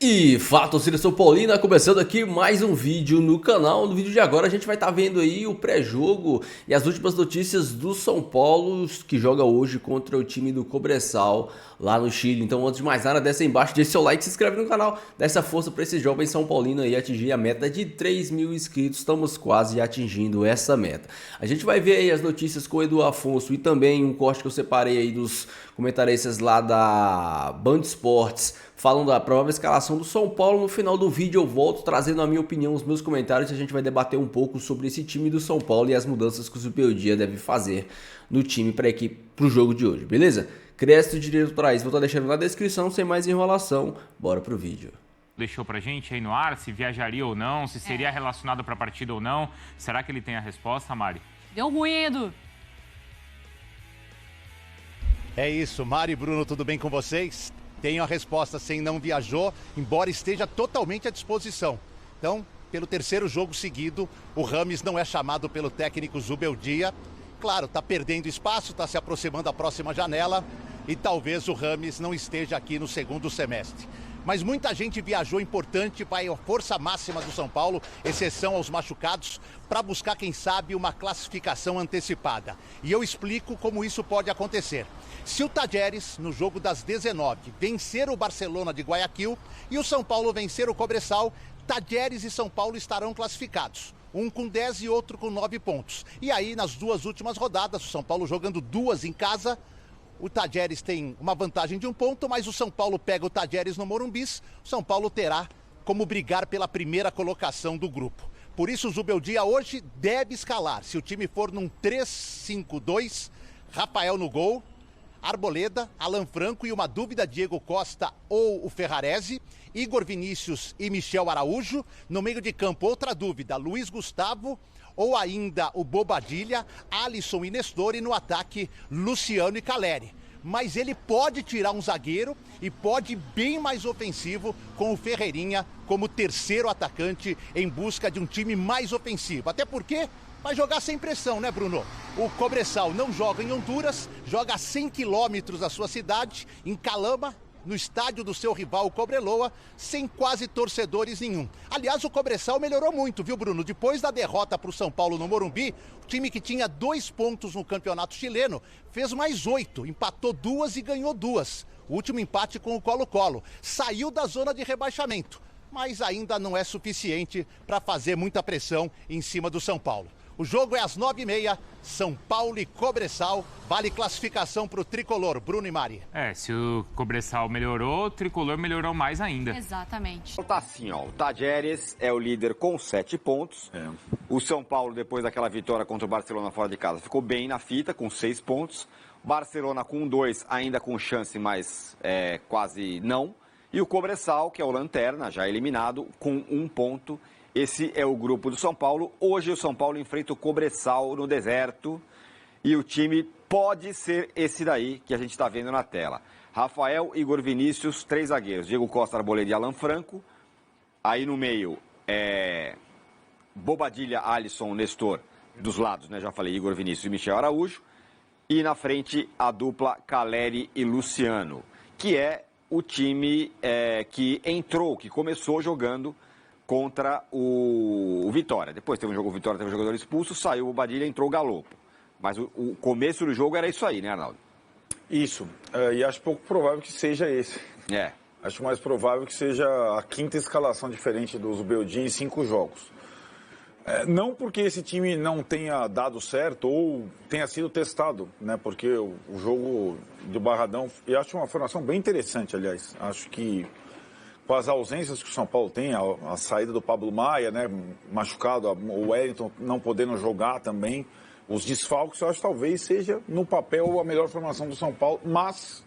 E fala, torcida São Paulina, começando aqui mais um vídeo no canal. No vídeo de agora a gente vai estar vendo aí o pré-jogo e as últimas notícias do São Paulo, que joga hoje contra o time do Cobressal lá no Chile. Então, antes de mais nada, desce aí embaixo, deixa seu like, se inscreve no canal, dá essa força para esse jovem São Paulino aí atingir a meta de 3.000 inscritos. Estamos quase atingindo essa meta. A gente vai ver aí as notícias com o Edu Afonso e também um corte que eu separei aí dos comentaristas lá da Band Esportes, falam da provável escalação do São Paulo. No final do vídeo eu volto trazendo a minha opinião, os meus comentários, e a gente vai debater um pouco sobre esse time do São Paulo e as mudanças que o Zubeldia deve fazer no time para a equipe para o jogo de hoje, beleza? Crédito de direitos autorais vou estar deixando na descrição, sem mais enrolação, bora pro vídeo. Deixou pra gente aí no ar, se viajaria ou não, se seria relacionado pra partida ou não. Será que ele tem a resposta, Mari? Deu ruim, Edu. É isso, Mari e Bruno, tudo bem com vocês? Tenho a resposta, sim, não viajou, embora esteja totalmente à disposição. Então, pelo terceiro jogo seguido, o Rames não é chamado pelo técnico Zubeldia. Claro, está perdendo espaço, está se aproximando da próxima janela e talvez o Rames não esteja aqui no segundo semestre. Mas muita gente viajou importante, vai a força máxima do São Paulo, exceção aos machucados, para buscar, quem sabe, uma classificação antecipada. E eu explico como isso pode acontecer. Se o Tajeres, no jogo das 19, vencer o Barcelona de Guayaquil e o São Paulo vencer o Cobressal, Tajeres e São Paulo estarão classificados. Um com 10 e outro com 9 pontos. E aí, nas duas últimas rodadas, o São Paulo jogando duas em casa, o Tajeres tem uma vantagem de 1 ponto, mas o São Paulo pega o Tajeres no Morumbis, o São Paulo terá como brigar pela primeira colocação do grupo. Por isso o Zubeldia hoje deve escalar. Se o time for num 3-5-2, Rafael no gol, Arboleda, Alan Franco e uma dúvida, Diego Costa ou o Ferrarese, Igor Vinícius e Michel Araújo. No meio de campo, outra dúvida, Luiz Gustavo ou ainda o Bobadilha, Alisson e Nestor, e no ataque, Luciano e Caleri. Mas ele pode tirar um zagueiro e pode ir bem mais ofensivo com o Ferreirinha como terceiro atacante em busca de um time mais ofensivo. Até porque vai jogar sem pressão, né, Bruno? O Cobressal não joga em Honduras, joga a 100 quilômetros da sua cidade, em Calama, no estádio do seu rival, o Cobreloa, sem quase torcedores nenhum. Aliás, o Cobressal melhorou muito, viu, Bruno? Depois da derrota para o São Paulo no Morumbi, o time que tinha 2 pontos no campeonato chileno, fez mais 8, empatou 2 e ganhou 2. O último empate com o Colo-Colo. Saiu da zona de rebaixamento, mas ainda não é suficiente para fazer muita pressão em cima do São Paulo. O jogo é às 9h30, São Paulo e Cobressal. Vale classificação para o Tricolor, Bruno e Mari. Se o Cobressal melhorou, o Tricolor melhorou mais ainda. Exatamente. Tá assim, ó, o Tajeres é o líder com 7 pontos. O São Paulo, depois daquela vitória contra o Barcelona fora de casa, ficou bem na fita, com 6 pontos. Barcelona com 2, ainda com chance, mas quase não. E o Cobressal, que é o lanterna, já eliminado, com 1 ponto. Esse é o grupo do São Paulo. Hoje o São Paulo enfrenta o Cobressal no deserto. E o time pode ser esse daí que a gente está vendo na tela. Rafael, Igor Vinícius, 3 zagueiros. Diego Costa, Arboleda e Alan Franco. Aí no meio, Bobadilha, Alisson, Nestor. Dos lados, né? Já falei, Igor Vinícius e Michel Araújo. E na frente, a dupla Caleri e Luciano. Que é o time que entrou, que começou jogando contra o Vitória. Depois teve um jogo, o Vitória teve um jogador expulso, saiu o Bobadilha, entrou o Galopo. Mas o começo do jogo era isso aí, né, Arnaldo? Isso, e acho pouco provável que seja esse. Acho mais provável que seja a 5ª escalação diferente do Zubeldia em 5 jogos. Não porque esse time não tenha dado certo ou tenha sido testado, né? Porque o jogo do Barradão, eu acho uma formação bem interessante, aliás. Acho que com as ausências que o São Paulo tem, a saída do Pablo Maia, né, machucado, o Wellington não podendo jogar também, os desfalques, eu acho que talvez seja, no papel, a melhor formação do São Paulo, mas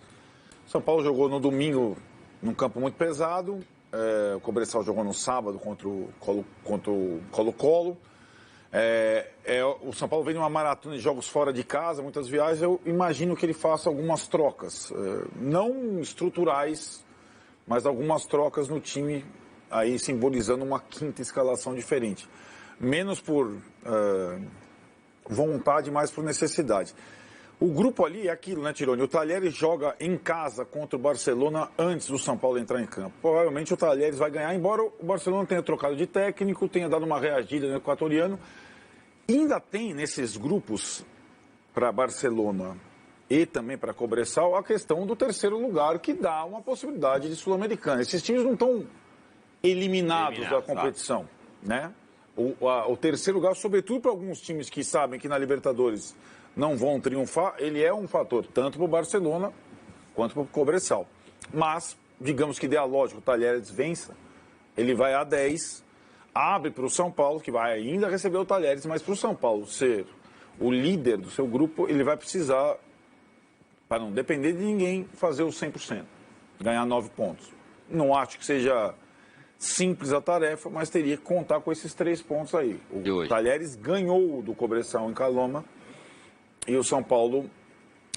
o São Paulo jogou no domingo num campo muito pesado, o Cobressal jogou no sábado contra o Colo-Colo, o São Paulo vem numa maratona de jogos fora de casa, muitas viagens, eu imagino que ele faça algumas trocas, não estruturais, mas algumas trocas no time, aí simbolizando uma 5ª escalação diferente. Menos por vontade, mais por necessidade. O grupo ali é aquilo, né, Tironi? O Talheres joga em casa contra o Barcelona antes do São Paulo entrar em campo. Provavelmente o Talheres vai ganhar, embora o Barcelona tenha trocado de técnico, tenha dado uma reagida no equatoriano. Ainda tem nesses grupos, para Barcelona e também para Cobressal, a questão do terceiro lugar, que dá uma possibilidade de Sul-Americana. Esses times não estão eliminados da competição, né? O terceiro lugar, sobretudo para alguns times que sabem que na Libertadores não vão triunfar, ele é um fator, tanto para o Barcelona quanto para o Cobressal. Mas, digamos que dê a lógica, o Talheres vença, ele vai a 10, abre para o São Paulo, que vai ainda receber o Talheres, mas para o São Paulo ser o líder do seu grupo, ele vai precisar, para não depender de ninguém, fazer o 100%, ganhar 9 pontos. Não acho que seja simples a tarefa, mas teria que contar com esses 3 pontos aí. O Talheres ganhou do Cobressal em Caloma, e o São Paulo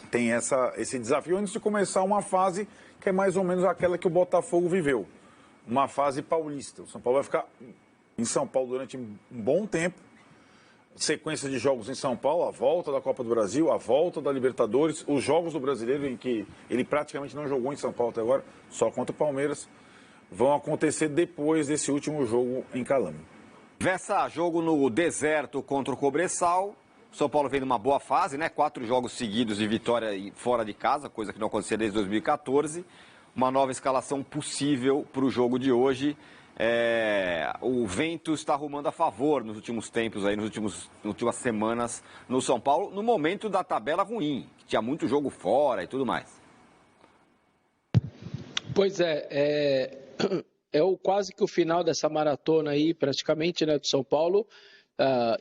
tem esse desafio antes de começar uma fase que é mais ou menos aquela que o Botafogo viveu. Uma fase paulista. O São Paulo vai ficar em São Paulo durante um bom tempo. Sequência de jogos em São Paulo, a volta da Copa do Brasil, a volta da Libertadores, os jogos do Brasileiro em que ele praticamente não jogou em São Paulo até agora, só contra o Palmeiras, vão acontecer depois desse último jogo em Calama. Versa jogo no deserto contra o Cobressal. São Paulo vem numa boa fase, né? 4 jogos seguidos de vitória fora de casa, coisa que não acontecia desde 2014. Uma nova escalação possível para o jogo de hoje. O vento está arrumando a favor nos últimos tempos, aí, nas últimas semanas no São Paulo, no momento da tabela ruim, que tinha muito jogo fora e tudo mais. Pois é quase que o final dessa maratona aí, praticamente, né, do São Paulo.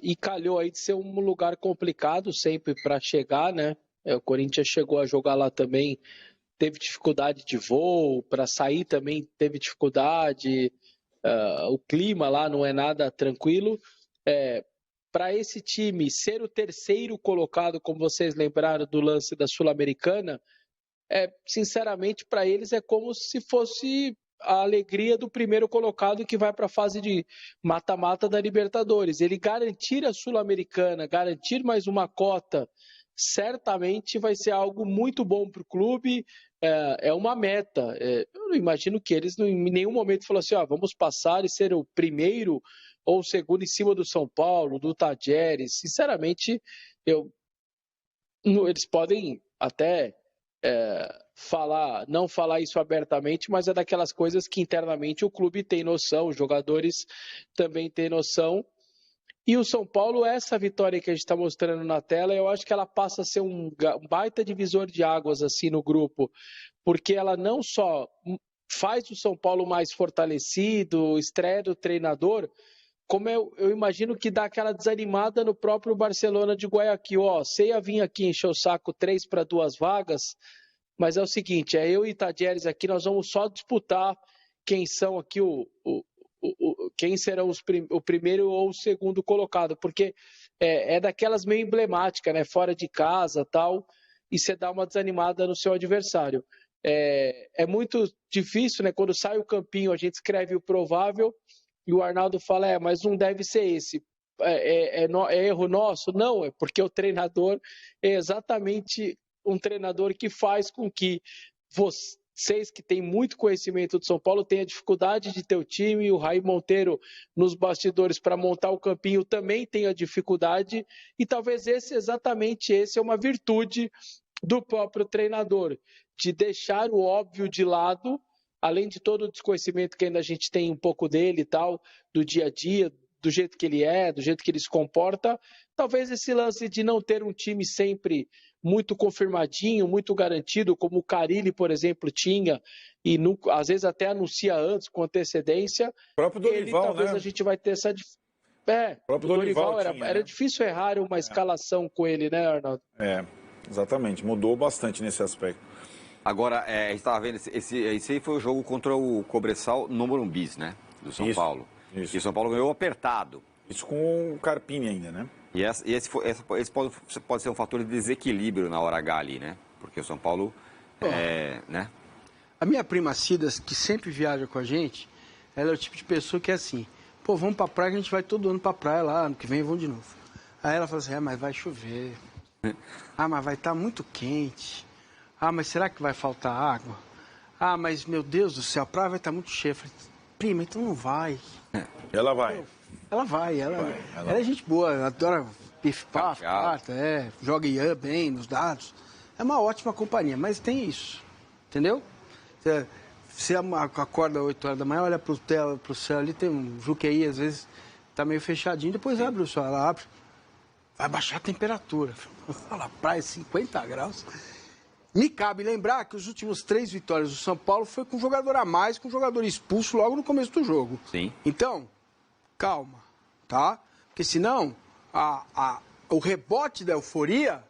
E calhou aí de ser um lugar complicado sempre para chegar, né? O Corinthians chegou a jogar lá também, teve dificuldade de voo, para sair também teve dificuldade, o clima lá não é nada tranquilo. Para esse time ser o terceiro colocado, como vocês lembraram do lance da Sul-Americana, sinceramente para eles é como se fosse a alegria do primeiro colocado que vai para a fase de mata-mata da Libertadores. Ele garantir a Sul-Americana, garantir mais uma cota, certamente vai ser algo muito bom para o clube, é uma meta. Eu não imagino que eles em nenhum momento falaram assim, vamos passar e ser o primeiro ou o segundo em cima do São Paulo, do Talheres. Sinceramente, eles podem até não falar isso abertamente, mas é daquelas coisas que internamente o clube tem noção, os jogadores também têm noção. E o São Paulo, essa vitória que a gente está mostrando na tela, eu acho que ela passa a ser um baita divisor de águas assim no grupo, porque ela não só faz o São Paulo mais fortalecido, estreia do treinador, como eu imagino que dá aquela desanimada no próprio Barcelona de Guayaquil. Você ia vir aqui encher o saco 3 para 2 vagas, mas é o seguinte, eu e Talheres aqui, nós vamos só disputar quem são aqui quem serão o primeiro ou o segundo colocado, porque é daquelas meio emblemáticas, né? Fora de casa tal, e você dá uma desanimada no seu adversário. É muito difícil, né? Quando sai o campinho, a gente escreve o provável, e o Arnaldo fala, mas não deve ser esse. É erro nosso? Não, é porque o treinador é exatamente um treinador que faz com que vocês que têm muito conhecimento do São Paulo tenham dificuldade de ter o time, o Raí Monteiro nos bastidores para montar o campinho também tenha dificuldade, e talvez exatamente esse é uma virtude do próprio treinador, de deixar o óbvio de lado, além de todo o desconhecimento que ainda a gente tem um pouco dele e tal, do dia a dia, do jeito que ele do jeito que ele se comporta, talvez esse lance de não ter um time sempre muito confirmadinho, muito garantido, como o Carille, por exemplo, tinha, e às vezes até anuncia antes, com antecedência. O próprio Dorival, talvez, né? A gente vai ter essa... O próprio Dorival era difícil errar uma escalação com ele, né, Arnaldo? Exatamente, mudou bastante nesse aspecto. Agora, a gente estava vendo, esse aí foi o jogo contra o Cobressal no Morumbi, né, do São Paulo. Isso. E o São Paulo ganhou apertado. Isso com o Carpini ainda, né? E esse pode ser um fator de desequilíbrio na hora H ali, né? Porque o São Paulo, né? A minha prima Cida, que sempre viaja com a gente, ela é o tipo de pessoa que é assim, vamos pra praia, que a gente vai todo ano pra praia lá, ano que vem vamos de novo. Aí ela fala assim, mas vai chover. Ah, mas vai estar muito quente. Ah, mas será que vai faltar água? Ah, mas meu Deus do céu, a praia vai estar muito cheia. Eu falei, prima, então não vai. Ela vai. Ela vai, ela é gente boa, ela adora pif-paf, carta, joga bem nos dados. É uma ótima companhia, mas tem isso, entendeu? Você acorda às 8 horas da manhã, olha pro céu ali, tem um Juqueí, às vezes tá meio fechadinho, depois abre o sol, ela abre, vai baixar a temperatura. Fala, praia 50 graus. Me cabe lembrar que os últimos 3 vitórias do São Paulo foi com um jogador a mais, com um jogador expulso logo no começo do jogo. Sim. Então, calma, tá? Porque senão o rebote da euforia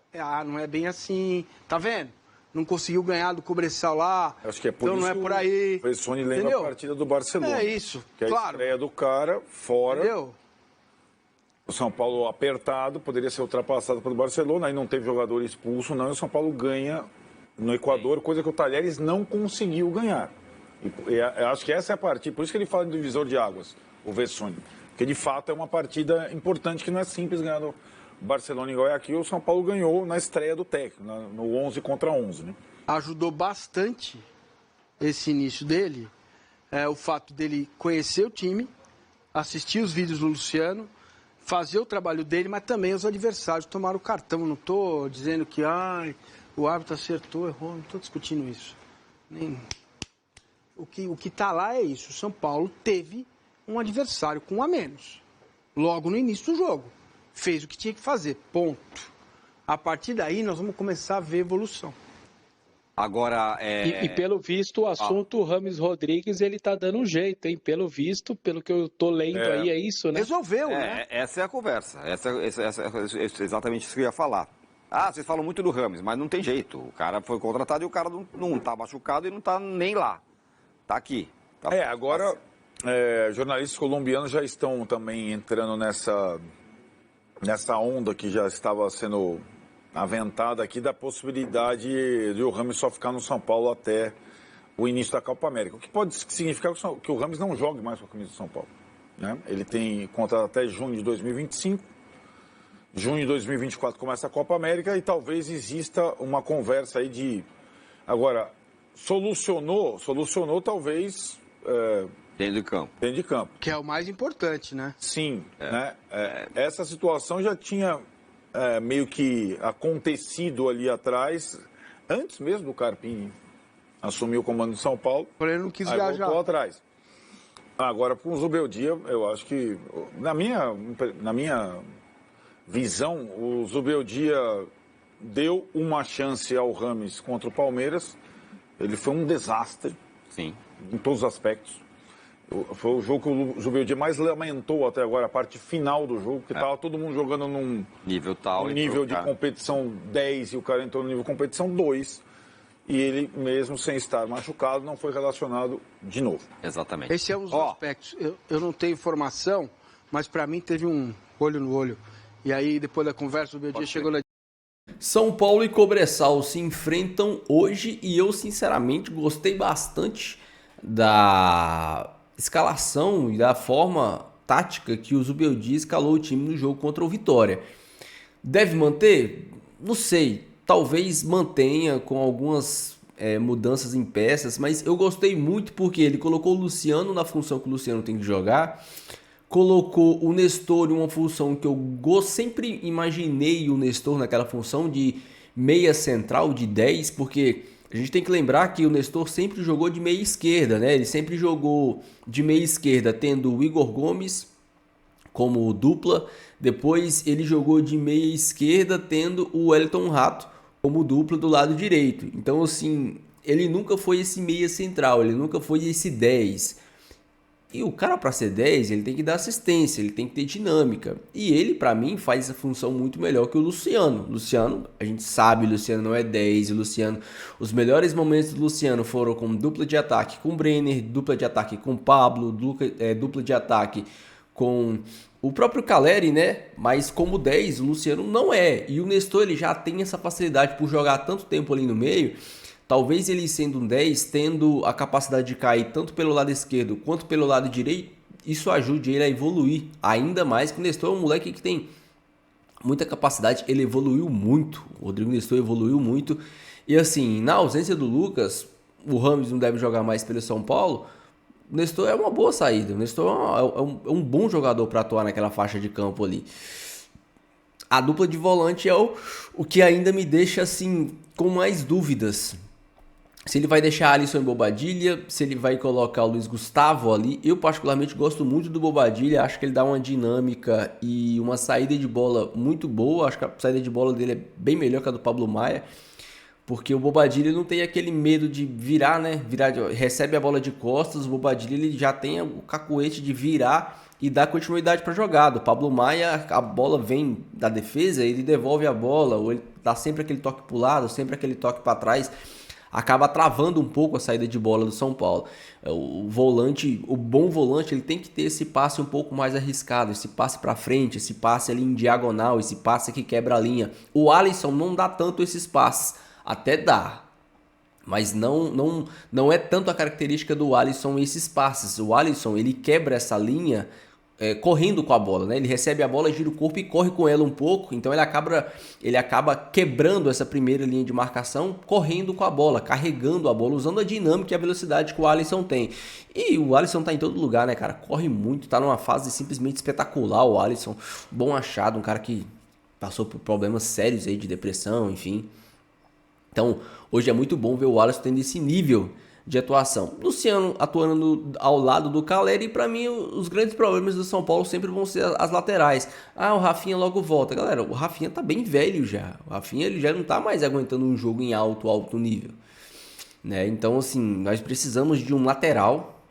não é bem assim, tá vendo? Não conseguiu ganhar do Cobressal lá, Acho que é por então isso não é por aí. O Vessone lembra a partida do Barcelona. É isso, que é a claro. estreia do cara fora. Entendeu? O São Paulo apertado, poderia ser ultrapassado pelo Barcelona, aí não teve jogador expulso, não, e o São Paulo ganha no Equador, coisa que o Talheres não conseguiu ganhar. E acho que essa é a partida, por isso que ele fala de divisor de águas, o Vessone. Porque de fato é uma partida importante, que não é simples ganhar do Barcelona em Guayaquil. O São Paulo ganhou na estreia do técnico, no 11 contra 11. Né? Ajudou bastante esse início dele, o fato dele conhecer o time, assistir os vídeos do Luciano, fazer o trabalho dele, mas também os adversários tomaram o cartão. Não estou dizendo que o árbitro acertou, errou, não estou discutindo isso. O que está lá é isso. O São Paulo teve um adversário com um a menos, logo no início do jogo. Fez o que tinha que fazer, ponto. A partir daí nós vamos começar a ver evolução. Agora, E pelo visto, o assunto Rames Rodrigues, ele tá dando um jeito, hein? Pelo visto, pelo que eu tô lendo aí, é isso, né? Resolveu, né? Essa é a conversa. Essa é exatamente isso que eu ia falar. Ah, vocês falam muito do Rames, mas não tem jeito. O cara foi contratado e o cara não tá machucado e não tá nem lá. Tá aqui. Tá, Agora, jornalistas colombianos já estão também entrando nessa onda que já estava sendo aventada aqui, da possibilidade de o Rames só ficar no São Paulo até o início da Copa América. O que pode significar que o Rames não jogue mais com a camisa do São Paulo. Né? Ele tem contrato até junho de 2025. Junho de 2024 começa a Copa América e talvez exista uma conversa aí de... Agora, solucionou talvez... dentro de campo. Dentro de campo. Que é o mais importante, né? Sim. Né? Essa situação já tinha meio que acontecido ali atrás, antes mesmo do Carpini assumir o comando de São Paulo. Porém, ele não quis aí viajar. Voltou atrás. Agora, com o Zubeldia, eu acho que, na minha visão, o Zubeldia deu uma chance ao Rames contra o Palmeiras. Ele foi um desastre. Sim. Em todos os aspectos. Foi o jogo que o Zubeldia mais lamentou até agora, a parte final do jogo, que estava todo mundo jogando num nível tal, nível de competição 10 e o cara entrou no nível de competição 2. E ele, mesmo sem estar machucado, não foi relacionado de novo. Exatamente. Esse é um dos aspectos. Eu não tenho informação, mas para mim teve um olho no olho. E aí, depois da conversa, o Zubeldia chegou na... São Paulo e Cobressal se enfrentam hoje e eu, sinceramente, gostei bastante da escalação e da forma tática que o Zubeldia escalou o time no jogo contra o Vitória. Deve manter? Não sei. Talvez mantenha com algumas mudanças em peças, mas eu gostei muito porque ele colocou o Luciano na função que o Luciano tem que jogar, colocou o Nestor em uma função que eu sempre imaginei o Nestor naquela função de meia central, de 10, porque a gente tem que lembrar que o Nestor sempre jogou de meia esquerda, né? Ele sempre jogou de meia esquerda, tendo o Igor Gomes como dupla. Depois ele jogou de meia esquerda, tendo o Wellington Rato como dupla do lado direito. Então, assim, ele nunca foi esse meia central, ele nunca foi esse 10. E o cara, para ser 10, ele tem que dar assistência, ele tem que ter dinâmica. E ele, para mim, faz essa função muito melhor que o Luciano. Luciano, a gente sabe, o Luciano não é 10. O Luciano, os melhores momentos do Luciano foram com dupla de ataque com o Brenner, dupla de ataque com o Pablo, dupla de ataque com o próprio Caleri, né? Mas como 10, o Luciano não é. E o Nestor, ele já tem essa facilidade por jogar tanto tempo ali no meio. Talvez ele sendo um 10, tendo a capacidade de cair tanto pelo lado esquerdo quanto pelo lado direito, isso ajude ele a evoluir ainda mais, que o Nestor é um moleque que tem muita capacidade, ele evoluiu muito, o Rodrigo Nestor evoluiu muito, e assim, na ausência do Lucas, o Rames não deve jogar mais pelo São Paulo, o Nestor é uma boa saída, o Nestor é um bom jogador para atuar naquela faixa de campo ali. A dupla de volante é o que ainda me deixa assim com mais dúvidas. Se ele vai deixar Alisson e Bobadilla, se ele vai colocar o Luiz Gustavo ali. Eu particularmente gosto muito do Bobadilla, acho que ele dá uma dinâmica e uma saída de bola muito boa. Acho que a saída de bola dele é bem melhor que a do Pablo Maia, porque o Bobadilla não tem aquele medo de virar, né? Recebe a bola de costas, o Bobadilla ele já tem o cacuete de virar e dar continuidade para a jogada. O Pablo Maia, a bola vem da defesa, ele devolve a bola, ou ele dá sempre aquele toque para o lado, sempre aquele toque para trás, acaba travando um pouco a saída de bola do São Paulo. O volante, o bom volante, ele tem que ter esse passe um pouco mais arriscado, esse passe para frente, esse passe ali em diagonal, esse passe que quebra a linha. O Alisson não dá tanto esses passes, até dá, mas não é tanto a característica do Alisson esses passes. O Alisson, ele quebra essa linha correndo com a bola, né? Ele recebe a bola, gira o corpo e corre com ela um pouco, então ele acaba quebrando essa primeira linha de marcação, correndo com a bola, carregando a bola, usando a dinâmica e a velocidade que o Alisson tem. E o Alisson tá em todo lugar, né, cara? Corre muito, tá numa fase simplesmente espetacular o Alisson, bom achado, um cara que passou por problemas sérios aí de depressão, enfim. Então, hoje é muito bom ver o Alisson tendo esse nível de atuação. Luciano atuando ao lado do Calleri, e para mim os grandes problemas do São Paulo sempre vão ser as laterais. O Rafinha logo volta. Galera, o Rafinha tá bem velho já. O Rafinha ele já não tá mais aguentando um jogo em alto nível, né? Então, assim, nós precisamos de um lateral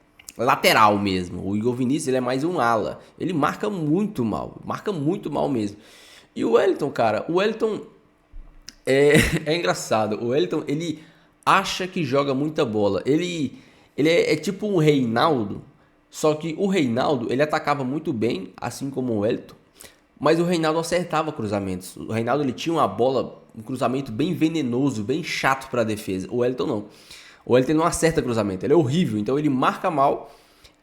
mesmo. O Igor Vinícius, ele é mais um ala. Ele marca muito mal mesmo. E o Wellington, cara, é engraçado. O Wellington, ele acha que joga muita bola. Ele é tipo um Reinaldo, só que o Reinaldo, ele atacava muito bem, assim como o Wellington, mas o Reinaldo acertava cruzamentos. O Reinaldo, ele tinha um cruzamento bem venenoso, bem chato para a defesa. O Wellington não. O Wellington não acerta cruzamento, ele é horrível, então ele marca mal.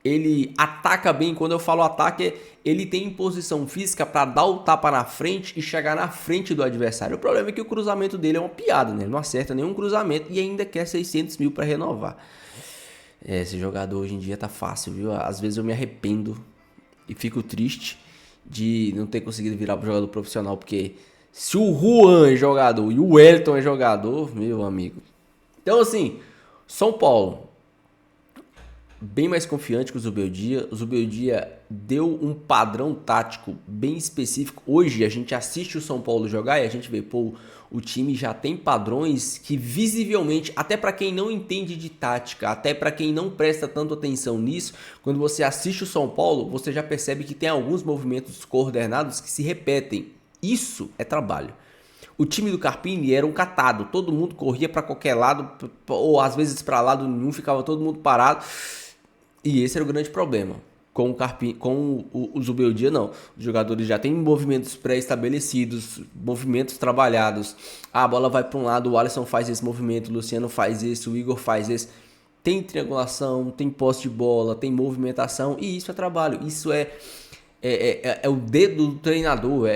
Ele ataca bem. Quando eu falo ataque, ele tem posição física para dar o tapa na frente e chegar na frente do adversário. O problema é que o cruzamento dele é uma piada, né? Ele não acerta nenhum cruzamento e ainda quer 600 mil para renovar. Esse jogador hoje em dia tá fácil, viu? Às vezes eu me arrependo e fico triste de não ter conseguido virar pro jogador profissional, porque se o Juan é jogador e o Wellington é jogador, meu amigo. Então, assim, São Paulo bem mais confiante que o Zubeldia. O Zubeldia deu um padrão tático bem específico. Hoje a gente assiste o São Paulo jogar e a gente vê, o time já tem padrões que visivelmente, até para quem não entende de tática, até para quem não presta tanto atenção nisso, quando você assiste o São Paulo, você já percebe que tem alguns movimentos coordenados que se repetem. Isso é trabalho. O time do Carpini era um catado, todo mundo corria para qualquer lado, ou às vezes para lado nenhum, ficava todo mundo parado. E esse era o grande problema. Com o Carpini, com o Zubeldia, não. Os jogadores já têm movimentos pré-estabelecidos, movimentos trabalhados. A bola vai para um lado, o Alisson faz esse movimento, o Luciano faz esse, o Igor faz esse. Tem triangulação, tem posse de bola, tem movimentação, e isso é trabalho. Isso é o dedo do treinador,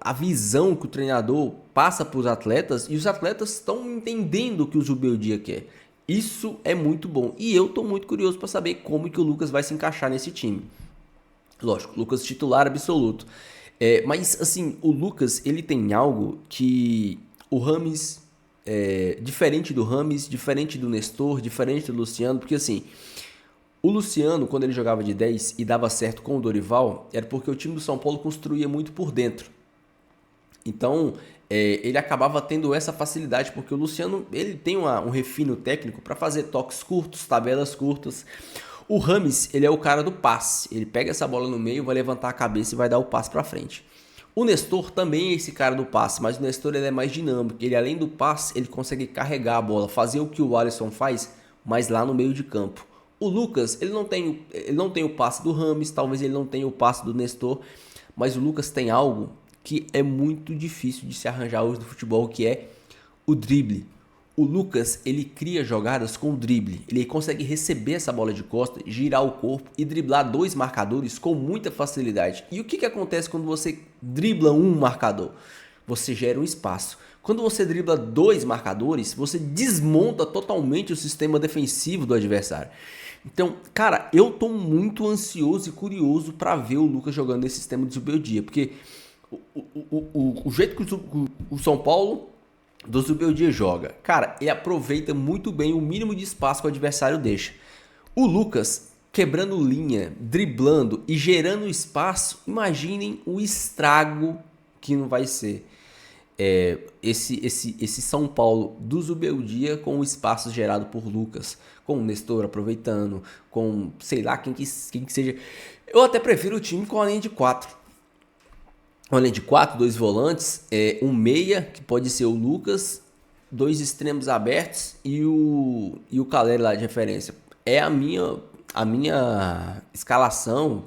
a visão que o treinador passa para os atletas, e os atletas estão entendendo o que o Zubeldia quer. Isso é muito bom. E eu tô muito curioso para saber como que o Lucas vai se encaixar nesse time. Lógico, Lucas titular absoluto. Mas, assim, o Lucas, ele tem algo que o Rames, diferente do Rames, diferente do Nestor, diferente do Luciano, porque, assim, o Luciano, quando ele jogava de 10 e dava certo com o Dorival, era porque o time do São Paulo construía muito por dentro. Então, ele acabava tendo essa facilidade, porque o Luciano ele tem um refino técnico para fazer toques curtos, tabelas curtas. O Rames, ele é o cara do passe. Ele pega essa bola no meio, vai levantar a cabeça e vai dar o passe para frente. O Nestor também é esse cara do passe, mas o Nestor ele é mais dinâmico. Ele, além do passe, ele consegue carregar a bola, fazer o que o Alisson faz, mas lá no meio de campo. O Lucas, ele não tem o passe do Rames, talvez ele não tenha o passe do Nestor, mas o Lucas tem algo que é muito difícil de se arranjar hoje no futebol, que é o drible. O Lucas, ele cria jogadas com drible. Ele consegue receber essa bola de costa, girar o corpo e driblar 2 marcadores com muita facilidade. E o que acontece quando você dribla um marcador? Você gera um espaço. Quando você dribla 2 marcadores, você desmonta totalmente o sistema defensivo do adversário. Então, cara, eu tô muito ansioso e curioso para ver o Lucas jogando nesse sistema de Zubeldia, porque o jeito que o São Paulo do Zubeldia joga, cara, ele aproveita muito bem o mínimo de espaço que o adversário deixa. O Lucas quebrando linha, driblando e gerando espaço, imaginem o estrago que não vai ser esse São Paulo do Zubeldia com o espaço gerado por Lucas, com o Nestor aproveitando, com sei lá quem que seja. Eu até prefiro o time com a linha de 4. Uma linha de 4, 2 volantes, um meia, que pode ser o Lucas, 2 extremos abertos e o Caleri lá de referência. É a minha escalação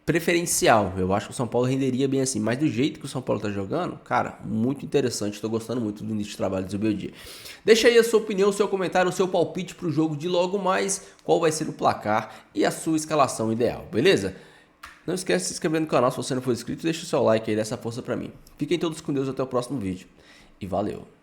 preferencial. Eu acho que o São Paulo renderia bem assim, mas do jeito que o São Paulo tá jogando, cara, muito interessante. Estou gostando muito do início de trabalho do Zubeldia. Deixa aí a sua opinião, o seu comentário, o seu palpite pro jogo de logo mais, qual vai ser o placar e a sua escalação ideal, beleza? Não esquece de se inscrever no canal se você não for inscrito, deixa o seu like aí, dá essa força pra mim. Fiquem todos com Deus, até o próximo vídeo e valeu!